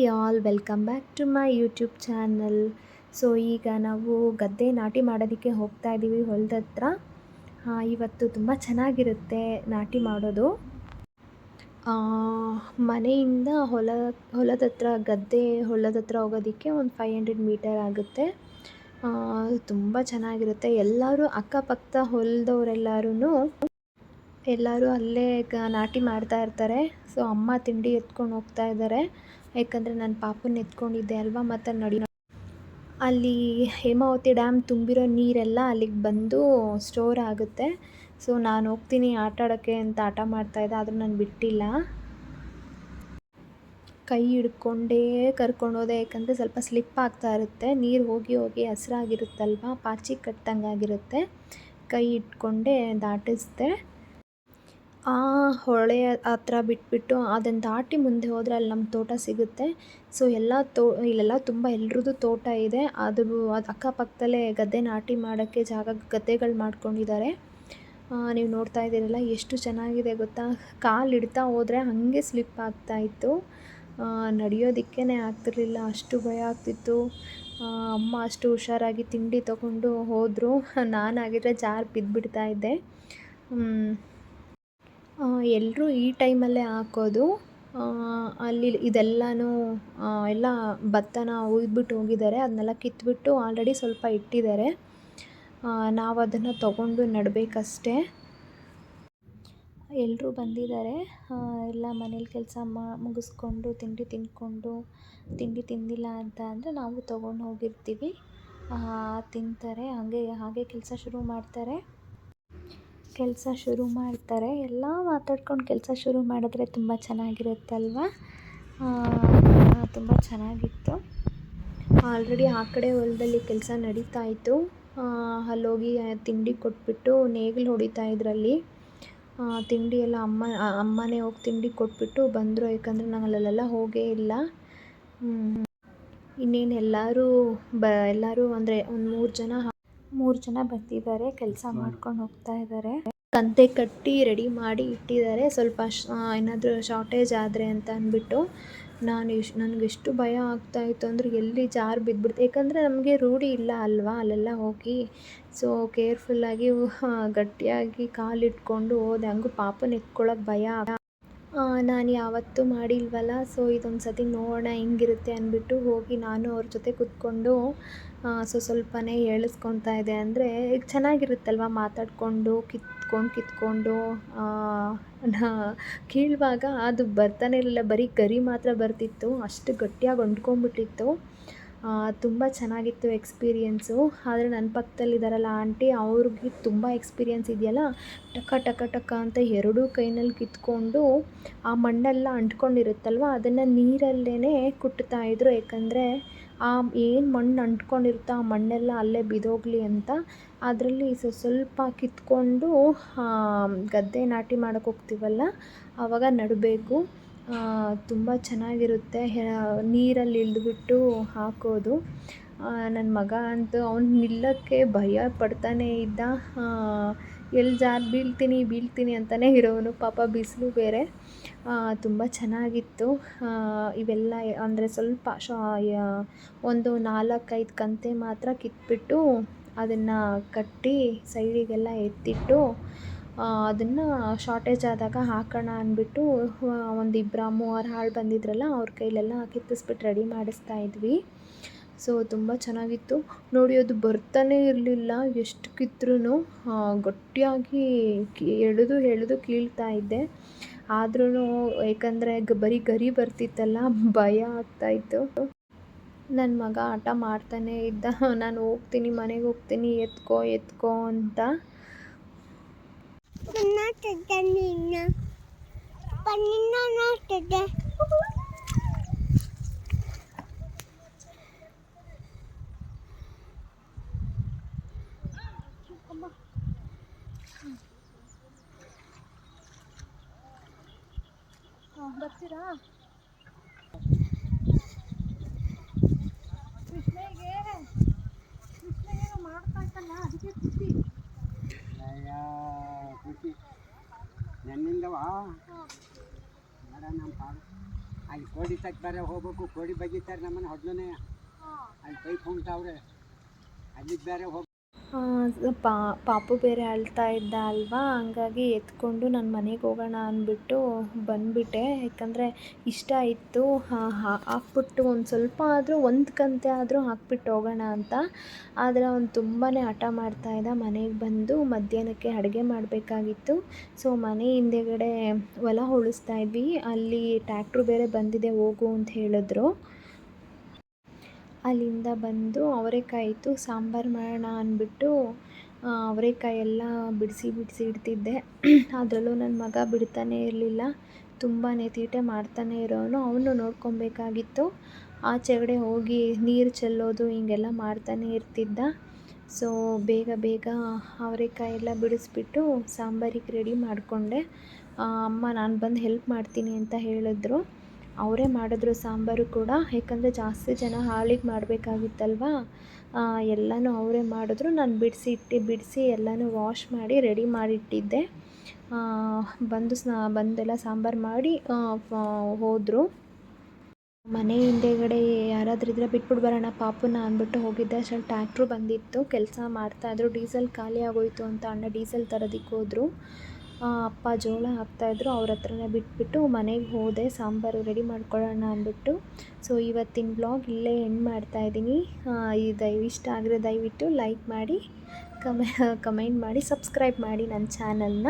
Hi all, welcome back to my YouTube channel. So ಈಗ ನಾವು ಗದ್ದೆ ನಾಟಿ ಮಾಡೋದಕ್ಕೆ ಹೋಗ್ತಾ ಇದ್ದೀವಿ ಹೊಲದ ಹತ್ರ. ಇವತ್ತು ತುಂಬ ಚೆನ್ನಾಗಿರುತ್ತೆ ನಾಟಿ ಮಾಡೋದು. ಮನೆಯಿಂದ ಹೊಲದ ಹತ್ರ ಹೊಲದ ಹತ್ರ ಹೋಗೋದಕ್ಕೆ ಒಂದು 500 ಮೀಟರ್ ಆಗುತ್ತೆ. ತುಂಬ ಚೆನ್ನಾಗಿರುತ್ತೆ. ಎಲ್ಲರೂ ಅಕ್ಕಪಕ್ಕ ಎಲ್ಲರೂ ಅಲ್ಲೇ ನಾಟಿ ಮಾಡ್ತಾ ಇರ್ತಾರೆ. ಸೊ ಅಮ್ಮ ತಿಂಡಿ ಎತ್ಕೊಂಡು ಹೋಗ್ತಾ ಇದ್ದಾರೆ, ಯಾಕಂದರೆ ನನ್ನ ಪಾಪನ ಎತ್ಕೊಂಡಿದ್ದೆ ಅಲ್ವಾ. ಮತ್ತು ಅಲ್ಲಿ ಹೇಮಾವತಿ ಡ್ಯಾಮ್ ತುಂಬಿರೋ ನೀರೆಲ್ಲ ಅಲ್ಲಿಗೆ ಬಂದು ಸ್ಟೋರ್ ಆಗುತ್ತೆ. ಸೊ ನಾನು ಹೋಗ್ತೀನಿ ಆಟ ಆಡೋಕ್ಕೆ ಅಂತ ಆಟ ಮಾಡ್ತಾಯಿದ್ದೆ, ಆದರೂ ನಾನು ಬಿಟ್ಟಿಲ್ಲ. ಕೈ ಹಿಡ್ಕೊಂಡೇ ಕರ್ಕೊಂಡೋದೆ, ಯಾಕಂದರೆ ಸ್ವಲ್ಪ ಸ್ಲಿಪ್ ಆಗ್ತಾ ಇರುತ್ತೆ. ನೀರು ಹೋಗಿ ಹೋಗಿ ಹಸ್ರಾಗಿರುತ್ತಲ್ವ, ಪಾಚಿ ಕಟ್ಟಂಗಾಗಿರುತ್ತೆ. ಕೈ ಇಟ್ಕೊಂಡೇ ದಾಟಿಸ್ದೆ. ಆ ಹೊಳೆ ಹತ್ರ ಬಿಟ್ಬಿಟ್ಟು ಅದನ್ನು ದಾಟಿ ಮುಂದೆ ಹೋದರೆ ಅಲ್ಲಿ ನಮ್ಮ ತೋಟ ಸಿಗುತ್ತೆ. ಸೊ ಇಲ್ಲೆಲ್ಲ ತುಂಬ ಎಲ್ರದ್ದು ತೋಟ ಇದೆ. ಅದು ಅಕ್ಕಪಕ್ಕದಲ್ಲೇ ಗದ್ದೆ ನಾಟಿ ಮಾಡೋಕ್ಕೆ ಗದ್ದೆಗಳು ಮಾಡ್ಕೊಂಡಿದ್ದಾರೆ. ನೀವು ನೋಡ್ತಾ ಇದ್ದೀರಲ್ಲ, ಎಷ್ಟು ಚೆನ್ನಾಗಿದೆ ಗೊತ್ತಾ. ಕಾಲು ಇಡ್ತಾ ಹೋದರೆ ಹಾಗೆ ಸ್ಲಿಪ್ ಆಗ್ತಾಯಿತ್ತು. ನಡೆಯೋದಕ್ಕೇ ಆಗ್ತಿರ್ಲಿಲ್ಲ, ಅಷ್ಟು ಭಯ ಆಗ್ತಿತ್ತು. ಅಮ್ಮ ಅಷ್ಟು ಹುಷಾರಾಗಿ ತಿಂಡಿ ತೊಗೊಂಡು ಹೋದರು. ನಾನಾಗಿದ್ದರೆ ಜಾರಿ ಬಿದ್ದುಬಿಡ್ತಾಯಿದ್ದೆ. ಎಲ್ಲರೂ ಈ ಟೈಮಲ್ಲೇ ಹಾಕೋದು. ಅಲ್ಲಿ ಇದೆಲ್ಲನೂ ಎಲ್ಲ ಭತ್ತನ ಹುಯ್ದುಬಿಟ್ಟು ಹೋಗಿದ್ದಾರೆ. ಅದನ್ನೆಲ್ಲ ಕಿತ್ಬಿಟ್ಟು ಆಲ್ರೆಡಿ ಸ್ವಲ್ಪ ಇಟ್ಟಿದ್ದಾರೆ. ನಾವು ಅದನ್ನು ತೊಗೊಂಡು ನೆಡಬೇಕಷ್ಟೇ. ಎಲ್ಲರೂ ಬಂದಿದ್ದಾರೆ. ಎಲ್ಲ ಮನೇಲಿ ಕೆಲಸ ಮುಗಿಸ್ಕೊಂಡು ತಿಂಡಿ ತಿಂದ್ಕೊಂಡು, ತಿಂಡಿ ತಿಂದಿಲ್ಲ ಅಂತ ಅಂದರೆ ನಾವು ತೊಗೊಂಡು ಹೋಗಿರ್ತೀವಿ. ತಿಂತಾರೆ, ಹಾಗೆ ಕೆಲಸ ಶುರು ಮಾಡ್ತಾರೆ. ಎಲ್ಲ ಮಾತಾಡ್ಕೊಂಡು ಕೆಲಸ ಶುರು ಮಾಡಿದ್ರೆ ತುಂಬ ಚೆನ್ನಾಗಿರುತ್ತಲ್ವ. ತುಂಬ ಚೆನ್ನಾಗಿತ್ತು. ಆಲ್ರೆಡಿ ಆ ಕಡೆ ಹೊಲದಲ್ಲಿ ಕೆಲಸ ನಡೀತಾ ಇತ್ತು. ಅಲ್ಲೋಗಿ ತಿಂಡಿ ಕೊಟ್ಬಿಟ್ಟು ನೇಗಿಲು ಹೊಡಿತಾ ಇದ್ರಲ್ಲಿ. ತಿಂಡಿ ಎಲ್ಲ ಅಮ್ಮನೇ ಹೋಗಿ ತಿಂಡಿ ಕೊಟ್ಬಿಟ್ಟು ಬಂದರು, ಯಾಕಂದರೆ ನಾನು ಅಲ್ಲೆಲ್ಲ ಹೋಗೇ ಇಲ್ಲ. ಇನ್ನೇನು ಎಲ್ಲರೂ ಅಂದರೆ ಒಂದು 3 ಜನ ಬಂದಿದ್ದಾರೆ, ಕೆಲಸ ಮಾಡ್ಕೊಂಡು ಹೋಗ್ತಾ ಇದ್ದಾರೆ. ಕಂತೆ ಕಟ್ಟಿ ರೆಡಿ ಮಾಡಿ ಇಟ್ಟಿದ್ದಾರೆ, ಸ್ವಲ್ಪ ಏನಾದರೂ ಶಾರ್ಟೇಜ್ ಆದರೆ ಅಂತ ಅಂದ್ಬಿಟ್ಟು. ನನಗೆಷ್ಟು ಭಯ ಆಗ್ತಾಯಿತ್ತು ಅಂದರೆ ಎಲ್ಲಿ ಜಾರಿ ಬಿದ್ದುಬಿಡ್ತು, ಯಾಕಂದರೆ ನಮಗೆ ರೂಢಿ ಇಲ್ಲ ಅಲ್ವಾ ಅಲ್ಲೆಲ್ಲ ಹೋಗಿ. ಸೊ ಕೇರ್ಫುಲ್ಲಾಗಿ ಗಟ್ಟಿಯಾಗಿ ಕಾಲಿಟ್ಕೊಂಡು ಹೋದೆ. ಹಂಗೂ ಪಾಪನ ಎತ್ಕೊಳ್ಳೋಕೆ ಭಯ. ನಾನು ಯಾವತ್ತೂ ಮಾಡಿಲ್ವಲ್ಲ, ಸೊ ಇದೊಂದು ಸತಿ ನೋಡೋಣ ಹೆಂಗಿರುತ್ತೆ ಅಂದ್ಬಿಟ್ಟು ಹೋಗಿ ನಾನು ಅವ್ರ ಜೊತೆ ಕೂತ್ಕೊಂಡು ಸ್ವಲ್ಪನೇ ಹೇಳಿಸ್ಕೊತಾ ಇದ್ದೆ. ಅಂದರೆ ಚೆನ್ನಾಗಿರುತ್ತಲ್ವ ಮಾತಾಡಿಕೊಂಡು ಕಿತ್ಕೊಂಡು ಕೀಳುವಾಗ ಅದು ಬರ್ತಾನೆ ಇರಲಿಲ್ಲ, ಬರೀ ಗರಿ ಮಾತ್ರ ಬರ್ತಿತ್ತು. ಅಷ್ಟು ಗಟ್ಟಿಯಾಗಿ ಅಂಟ್ಕೊಂಡ್ಬಿಟ್ಟಿತ್ತು. ತುಂಬ ಚೆನ್ನಾಗಿತ್ತು ಎಕ್ಸ್ಪೀರಿಯೆನ್ಸು. ಆದರೆ ನನ್ನ ಪಕ್ಕದಲ್ಲಿದ್ದಾರಲ್ಲ ಆಂಟಿ, ಅವ್ರಿಗೆ ತುಂಬ ಎಕ್ಸ್ಪೀರಿಯೆನ್ಸ್ ಇದೆಯಲ್ಲ, ಟಕ ಅಂತ 2 ಕೈನಲ್ಲಿ ಕಿತ್ಕೊಂಡು ಆ ಮಣ್ಣೆಲ್ಲ ಅಂಟ್ಕೊಂಡಿರುತ್ತಲ್ವ ಅದನ್ನು ನೀರಲ್ಲೇ ಕುಟ್ತಾಯಿದ್ರು. ಯಾಕಂದರೆ ಏನು ಮಣ್ಣು ಅಂಟ್ಕೊಂಡಿರುತ್ತೋ ಆ ಮಣ್ಣೆಲ್ಲ ಅಲ್ಲೇ ಬಿದ್ದೋಗಲಿ ಅಂತ. ಅದರಲ್ಲಿ ಸ್ವಲ್ಪ ಕಿತ್ಕೊಂಡು ಗದ್ದೆ ನಾಟಿ ಮಾಡೋಕ್ಕೆ ಹೋಗ್ತೀವಲ್ಲ ಆವಾಗ ನೆಡಬೇಕು. ತುಂಬ ಚೆನ್ನಾಗಿರುತ್ತೆ. ನೀರಲ್ಲಿ ಇಳಿದ್ಬಿಟ್ಟು ಹಾಕೋದು. ನನ್ನ ಮಗ ಅಂತೂ ಅವ್ನು ನಿಲ್ಲೋಕ್ಕೆ ಭಯ ಪಡ್ತಾನೇ ಇದ್ದ. ಎಲ್ಲಿ ಜಾರಿ ಬೀಳ್ತೀನಿ ಅಂತಲೇ ಇರೋನು. ಪಾಪ ಬಿಸಿಲು ಬೇರೆ. ತುಂಬ ಚೆನ್ನಾಗಿತ್ತು. ಇವೆಲ್ಲ ಅಂದರೆ ಸ್ವಲ್ಪ ಒಂದು 4-5 ಕಂತೆ ಮಾತ್ರ ಕಿತ್ಬಿಟ್ಟು ಅದನ್ನು ಕಟ್ಟಿ ಸೈಡಿಗೆಲ್ಲ ಎತ್ತಿಟ್ಟು ಅದನ್ನು ಶಾರ್ಟೇಜ್ ಆದಾಗ ಹಾಕೋಣ ಅಂದ್ಬಿಟ್ಟು ಒಂದು 2-3 ಆಳು ಬಂದಿದ್ರಲ್ಲ, ಅವ್ರ ಕೈಲೆಲ್ಲ ಕಿತ್ತಿಸ್ಬಿಟ್ಟು ರೆಡಿ ಮಾಡಿಸ್ತಾ ಇದ್ವಿ. ಸೊ ತುಂಬ ಚೆನ್ನಾಗಿತ್ತು ನೋಡಿ. ಅದು ಬರ್ತಾನೆ ಇರಲಿಲ್ಲ, ಎಷ್ಟು ಕಿತ್ತರೂ ಗಟ್ಟಿಯಾಗಿ ಎಳೆದು ಕೀಳ್ತಾ ಇದ್ದೆ. ಆದ್ರೂ ಯಾಕಂದರೆ ಬರೀ ಗರಿ ಬರ್ತಿತ್ತಲ್ಲ, ಭಯ ಆಗ್ತಾಯಿತ್ತು. ನನ್ನ ಮಗ ಆಟ ಮಾಡ್ತಾನೇ ಇದ್ದ, ನಾನು ಹೋಗ್ತೀನಿ ಮನೆಗೆ ಹೋಗ್ತೀನಿ, ಎತ್ಕೋ ಅಂತ. ಬರ್ತೀರಾ? ಕೃಷ್ಣಗೆ ಮಾಡ್ತಾ ಇತ್ತಲ್ಲ, ಅದಕ್ಕೆ ಖುಷಿ. ನನ್ನಿಂದವಾ ಅಲ್ಲಿ ಕೋಡಿ ತಕ್ಕ ಬೇರೆ ಹೋಗ್ಬೇಕು, ಕೋಡಿ ಬಗಿತಾರೆ ನಮ್ಮನ್ನು ಹೊಡ್ಲೇ ಅಲ್ಲಿ ಪೈಪ್ ಹೊಂಟಾವ್ರೆ, ಅಲ್ಲಿಗೆ ಬೇರೆ ಹೋಗಿ ಪಾಪು ಬೇರೆ ಅಳ್ತಾ ಇದ್ದ ಅಲ್ವಾ, ಹಂಗಾಗಿ ಎತ್ಕೊಂಡು ನಾನು ಮನೆಗೆ ಹೋಗೋಣ ಅಂದ್ಬಿಟ್ಟು ಬಂದುಬಿಟ್ಟೆ. ಯಾಕಂದರೆ ಇಷ್ಟ ಇತ್ತು ಹಾಕ್ಬಿಟ್ಟು ಒಂದು ಸ್ವಲ್ಪ ಆದರೂ ಒಂದು ಕಂತೆ ಆದರೂ ಹಾಕ್ಬಿಟ್ಟು ಹೋಗೋಣ ಅಂತ. ಆದರೆ ಅವ್ನು ತುಂಬಾ ಹಠ ಮಾಡ್ತಾಯಿದ್ದ. ಮನೆಗೆ ಬಂದು ಮಧ್ಯಾಹ್ನಕ್ಕೆ ಅಡುಗೆ ಮಾಡಬೇಕಾಗಿತ್ತು. ಸೊ ಮನೆ ಹಿಂದೆಗಡೆ ಹೊಲ ಉಳಿಸ್ತಾ ಇದ್ವಿ, ಅಲ್ಲಿ ಟ್ಯಾಕ್ಟ್ರು ಬೇರೆ ಬಂದಿದೆ ಹೋಗು ಅಂತ ಹೇಳಿದ್ರು. ಅಲ್ಲಿಂದ ಬಂದು ಅವರೆಕಾಯಿ ಇತ್ತು, ಸಾಂಬಾರು ಮಾಡೋಣ ಅಂದ್ಬಿಟ್ಟು ಅವರೆಕಾಯಿ ಎಲ್ಲ ಬಿಡಿಸಿ ಇಡ್ತಿದ್ದೆ. ಅದರಲ್ಲೂ ನನ್ನ ಮಗ ಬಿಡ್ತಾನೇ ಇರಲಿಲ್ಲ, ತುಂಬಾ ತೀಟೆ ಮಾಡ್ತಾನೆ ಇರೋನು. ಅವನು ನೋಡ್ಕೊಬೇಕಾಗಿತ್ತು. ಆಚೆಗಡೆ ಹೋಗಿ ನೀರು ಚೆಲ್ಲೋದು ಹಿಂಗೆಲ್ಲ ಮಾಡ್ತಾನೆ ಇರ್ತಿದ್ದ. ಸೊ ಬೇಗ ಅವರೆಕಾಯಿ ಎಲ್ಲ ಬಿಡಿಸ್ಬಿಟ್ಟು ಸಾಂಬಾರಿಗೆ ರೆಡಿ ಮಾಡಿಕೊಂಡೆ. ಅಮ್ಮ ನಾನು ಬಂದು ಹೆಲ್ಪ್ ಮಾಡ್ತೀನಿ ಅಂತ ಹೇಳಿದ್ರು. ಅವರೇ ಮಾಡಿದ್ರು ಸಾಂಬಾರು ಕೂಡ, ಯಾಕಂದರೆ ಜಾಸ್ತಿ ಜನ ಹಾಳಿಗೆ ಮಾಡಬೇಕಾಗಿತ್ತಲ್ವ. ಎಲ್ಲನೂ ಅವರೇ ಮಾಡಿದ್ರು. ನಾನು ಬಿಡಿಸಿ ಎಲ್ಲನೂ ವಾಶ್ ಮಾಡಿ ರೆಡಿ ಮಾಡಿಟ್ಟಿದ್ದೆ. ಬಂದೆಲ್ಲ ಸಾಂಬಾರು ಮಾಡಿ ಹೋದರು. ಮನೆ ಹಿಂದೆಗಡೆ ಯಾರಾದರೂ ಇದ್ದರೆ ಬಿಟ್ಬಿಟ್ಟು ಬರೋಣ ಪಾಪುನ ಅಂದ್ಬಿಟ್ಟು ಹೋಗಿದ್ದೆ. ಅಷ್ಟರಲ್ಲಿ ಟ್ಯಾಕ್ಟ್ರು ಬಂದಿತ್ತು, ಕೆಲಸ ಮಾಡ್ತಾಯಿದ್ರು. ಡೀಸೆಲ್ ಖಾಲಿ ಆಗೋಯಿತು ಅಂತ ಅಣ್ಣ ಡೀಸೆಲ್ ತರೋದಕ್ಕೆ ಹೋದರು. ಅಪ್ಪ ಜೋಳ ಹಾಕ್ತಾಯಿದ್ರು, ಅವ್ರ ಹತ್ರನೇ ಬಿಟ್ಬಿಟ್ಟು ಮನೆಗೆ ಹೋದೆ ಸಾಂಬಾರು ರೆಡಿ ಮಾಡ್ಕೊಳ್ಳೋಣ ಅಂದ್ಬಿಟ್ಟು. ಸೊ ಇವತ್ತಿನ ವ್ಲಾಗ್ ಇಲ್ಲೇ ಎಂಡ್ ಮಾಡ್ತಾಯಿದ್ದೀನಿ. ಇಷ್ಟ ಆಗಿರೋ ದಯವಿಟ್ಟು ಲೈಕ್ ಮಾಡಿ, ಕಮೆಂಟ್ ಮಾಡಿ, ಸಬ್ಸ್ಕ್ರೈಬ್ ಮಾಡಿ ನನ್ನ ಚಾನಲ್ನ.